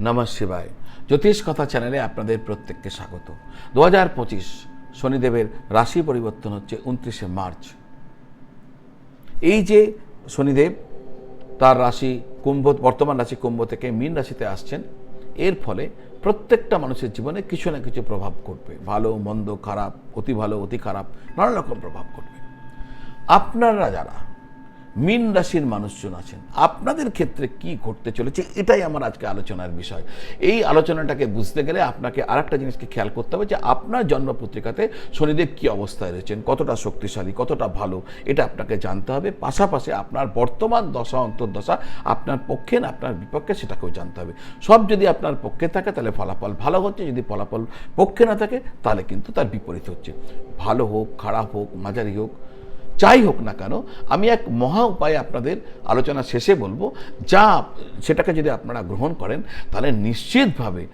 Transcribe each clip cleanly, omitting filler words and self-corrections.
নমঃ শিবায়। জ্যোতিষ কথা চ্যানেলে আপনাদের প্রত্যেককে স্বাগত। 2025 শনিদেবের রাশি পরিবর্তন হচ্ছে 29শে মার্চ। এই যে শনিদেব তার রাশি কুম্ভ, বর্তমান রাশি কুম্ভ থেকে মীন রাশিতে আসছেন, এর ফলে প্রত্যেকটা মানুষের জীবনে কিছু না কিছু প্রভাব করবে। ভালো মন্দ, খারাপ, অতি ভালো অতি খারাপ, নানা রকম প্রভাব করবে। আপনারা যারা মীন রাশির মানুষজন আছেন, আপনাদের ক্ষেত্রে কি ঘটতে চলেছে, এটাই আমার আজকে আলোচনার বিষয়। এই আলোচনাটাকে বুঝতে গেলে আপনাকে আরেকটা জিনিসকে খেয়াল করতে হবে যে আপনার জন্মপত্রিকাতে শনিদেব কি অবস্থায় রয়েছেন, কতটা শক্তিশালী, কতটা ভালো, এটা আপনাকে জানতে হবে। পাশাপাশি আপনার বর্তমান দশা অন্তর্দশা আপনার পক্ষে না আপনার বিপক্ষে, সেটাকেও জানতে হবে। সব যদি আপনার পক্ষে থাকে তাহলে ফলাফল ভালো হচ্ছে, যদি ফলাফল পক্ষে না থাকে তাহলে কিন্তু তার বিপরীত হচ্ছে। ভালো হোক, খারাপ হোক, মাঝারি হোক, যাই হোক না কেন, আমি এক মহা উপায় আপনাদের আলোচনা শেষে বলবো, যা সেটাকে যদি আপনারা গ্রহণ করেন তাহলে নিশ্চিতভাবে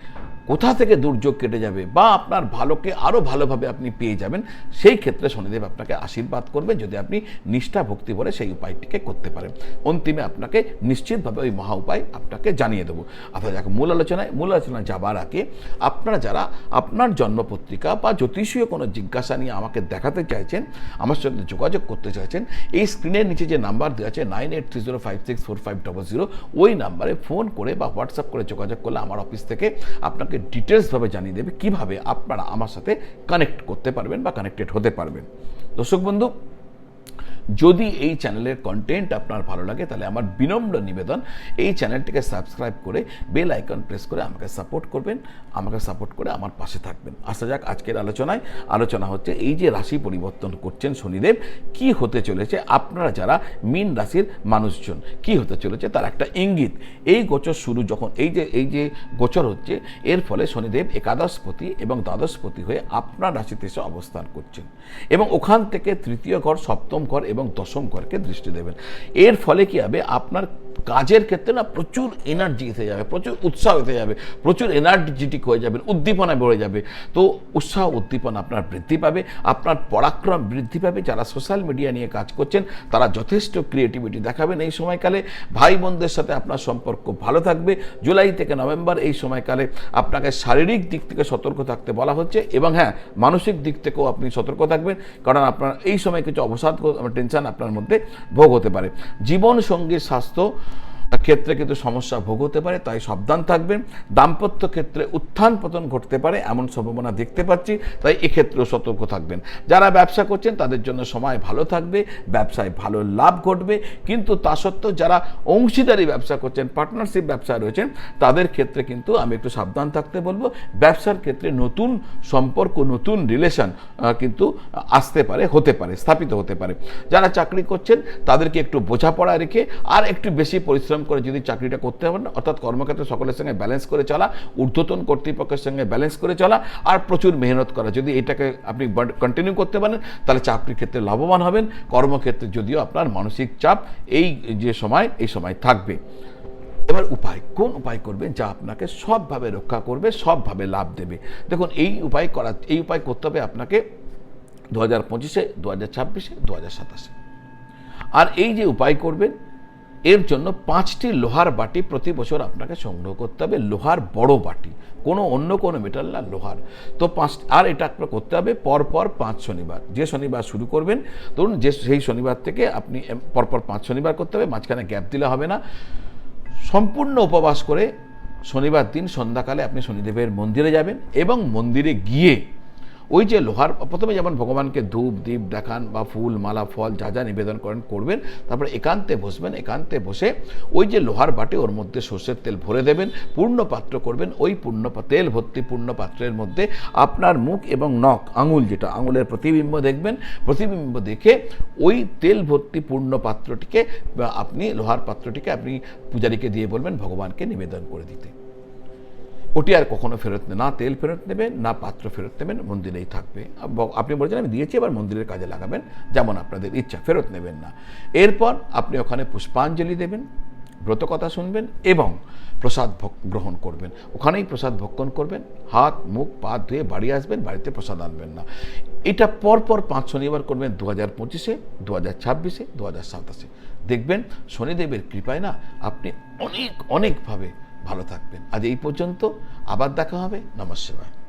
কোথা থেকে দুর্যোগ কেটে যাবে বা আপনার ভালোকে আরও ভালোভাবে আপনি পেয়ে যাবেন। সেই ক্ষেত্রে শনিদেব আপনাকে আশীর্বাদ করবে যদি আপনি নিষ্ঠা ভক্তি বলে সেই উপায়টিকে করতে পারেন। অন্তিমে আপনাকে নিশ্চিতভাবে ওই মহা উপায় আপনাকে জানিয়ে দেবো। অর্থাৎ মূল আলোচনায় যাবার আগে আপনারা যারা আপনার জন্মপত্রিকা বা জ্যোতিষীয় কোনো জিজ্ঞাসা নিয়ে আমাকে দেখাতে চাইছেন, আমার সঙ্গে যোগাযোগ করতে চাইছেন, এই স্ক্রিনের নিচে যে নাম্বার দেওয়া আছে 9830564500, ওই নাম্বারে ফোন করে বা হোয়াটসঅ্যাপ করে যোগাযোগ করলে আমার অফিস থেকে আপনাকে ডিটেলসভাবে জানিয়ে দেবে কিভাবে আপনারা আমার সাথে কানেক্ট করতে পারবেন বা কানেক্টেড হতে পারবেন। দর্শক বন্ধু, যদি এই চ্যানেলের কন্টেন্ট আপনার ভালো লাগে তাহলে আমার বিনম্র নিবেদন, এই চ্যানেলটিকে সাবস্ক্রাইব করে বেল আইকন প্রেস করে আমাকে সাপোর্ট করবেন, আমাকে সাপোর্ট করে আমার পাশে থাকবেন। আসা যাক আজকের আলোচনা হচ্ছে এই যে রাশি পরিবর্তন করছেন শনিদেব, কি হতে চলেছে আপনারা যারা মীন রাশির মানুষজন, কি হতে চলেছে তার একটা ইঙ্গিত। এই গোচর শুরু যখন এই যে গোচর হচ্ছে, এর ফলে শনিদেব একাদশপতি এবং দ্বাদশপতি হয়ে আপনার রাশিতে এসে অবস্থান করছেন এবং ওখান থেকে তৃতীয় ঘর, সপ্তম ঘর এবং দশম ঘরকে দৃষ্টি দেবেন। এর ফলে কি হবে, আপনার কাজের ক্ষেত্রে না প্রচুর এনার্জি এসে যাবে, প্রচুর উৎসাহ এসে যাবে, প্রচুর এনার্জেটিক হয়ে যাবেন, উদ্দীপনা বেড়ে যাবে। তো উৎসাহ উদ্দীপনা আপনার বৃদ্ধি পাবে, আপনার পরাক্রম বৃদ্ধি পাবে। যারা সোশ্যাল মিডিয়া নিয়ে কাজ করছেন তারা যথেষ্ট ক্রিয়েটিভিটি দেখাবেন এই সময়কালে। ভাই বোনদের সাথে আপনার সম্পর্ক ভালো থাকবে। জুলাই থেকে নভেম্বর এই সময়কালে আপনাকে শারীরিক দিক থেকে সতর্ক থাকতে বলা হচ্ছে এবং হ্যাঁ, মানসিক দিক থেকেও আপনি সতর্ক থাকবেন, কারণ আপনার এই সময় কিছু অবসাদ, টেনশন আপনার মধ্যে ভোগ হতে পারে। জীবন সঙ্গীর স্বাস্থ্য ক্ষেত্রে কিন্তু সমস্যা ভোগ হতে পারে, তাই সাবধান থাকবেন। দাম্পত্য ক্ষেত্রে উত্থান পতন ঘটতে পারে এমন সম্ভাবনা দেখতে পাচ্ছি, তাই এক্ষেত্রেও সতর্ক থাকবেন। যারা ব্যবসা করছেন তাদের জন্য সময় ভালো থাকবে, ব্যবসায় ভালো লাভ ঘটবে। কিন্তু তা সত্ত্বেও যারা অংশীদারি ব্যবসা করছেন, পার্টনারশিপ ব্যবসায় রয়েছেন, তাদের ক্ষেত্রে কিন্তু আমি একটু সাবধান থাকতে বলবো। ব্যবসার ক্ষেত্রে নতুন সম্পর্ক, নতুন রিলেশন কিন্তু আসতে পারে, হতে পারে, স্থাপিত হতে পারে। যারা চাকরি করছেন তাদেরকে একটু বোঝাপড়া রেখে আর একটু বেশি পরিশ্রম করে যদি চাকরিটা করতে পারেন, অর্থাৎ কর্মক্ষেত্রে সকলের সঙ্গে ব্যালেন্স করে চলা, ঊর্ধ্বতন কর্তৃপক্ষের সঙ্গে ব্যালেন্স করে চলা আর প্রচুর মেহনত করা, যদি এটাকে আপনি কন্টিনিউ করতে পারেন তাহলে চাকরির ক্ষেত্রে লাভবান হবেন। কর্মক্ষেত্রে যদিও আপনার মানসিক চাপ এই সময় থাকবে। এবার উপায়, কোন উপায় করবেন যা আপনাকে সবভাবে রক্ষা করবে, সবভাবে লাভ দেবে? দেখুন, এই উপায় করতে হবে আপনাকে 2025-এ, 2026-এ, 2027-এ। আর এই যে উপায় করবেন, এর জন্য 5টি লোহার বাটি প্রতি বছর আপনাকে সংগ্রহ করতে হবে। লোহার বড় বাটি, অন্য কোনো মেটাল না, লোহার। তো আর এটা আপনার করতে হবে পরপর 5 শনিবার। যে শনিবার শুরু করবেন, ধরুন সেই শনিবার থেকে আপনি পরপর 5 শনিবার করতে হবে, মাঝখানে গ্যাপ দিলে হবে না। সম্পূর্ণ উপবাস করে শনিবার দিন সন্ধ্যাকালে আপনি শনিদেবের মন্দিরে যাবেন এবং মন্দিরে গিয়ে ওই যে লোহার, প্রথমে যেমন ভগবানকে ধূপ দ্বীপ দেখান বা ফুল মালা ফল যা যা নিবেদন করবেন, তারপরে একান্তে বসবেন। একান্তে বসে ওই যে লোহার বাটি, ওর মধ্যে সর্ষের তেল ভরে দেবেন, পূর্ণ পাত্র করবেন। ওই তেল ভর্তি পূর্ণ পাত্রের মধ্যে আপনার মুখ এবং নখ, আঙুল, যেটা আঙুলের প্রতিবিম্ব দেখবেন, প্রতিবিম্ব দেখে ওই তেল ভর্তি পূর্ণ পাত্রটিকে আপনি, লোহার পাত্রটিকে আপনি পূজারীকে দিয়ে বলবেন ভগবানকে নিবেদন করে দিতে। ওটি আর কখনো ফেরত না তেল ফেরত নেবেন, না পাত্র ফেরত নেবেন, মন্দিরেই থাকবে। আপনি বলছেন আমি দিয়েছি, এবার মন্দিরের কাজে লাগাবেন, যেমন আপনাদের ইচ্ছা, ফেরত নেবেন না। এরপর আপনি ওখানে পুষ্পাঞ্জলি দেবেন, ব্রতকথা শুনবেন এবং প্রসাদ গ্রহণ করবেন। ওখানেই প্রসাদ ভক্ষণ করবেন, হাত মুখ পা ধুয়ে বাড়ি আসবেন, বাড়িতে প্রসাদ আনবেন না। এটা পরপর 5 শনিবার করবেন, 2025-এ, 2026-এ, 2027-এ। দেখবেন শনিদেবের কৃপায় না আপনি অনেকভাবে ভালো থাকবেন। আজ এই পর্যন্ত, আবার দেখা হবে। নমস্কার।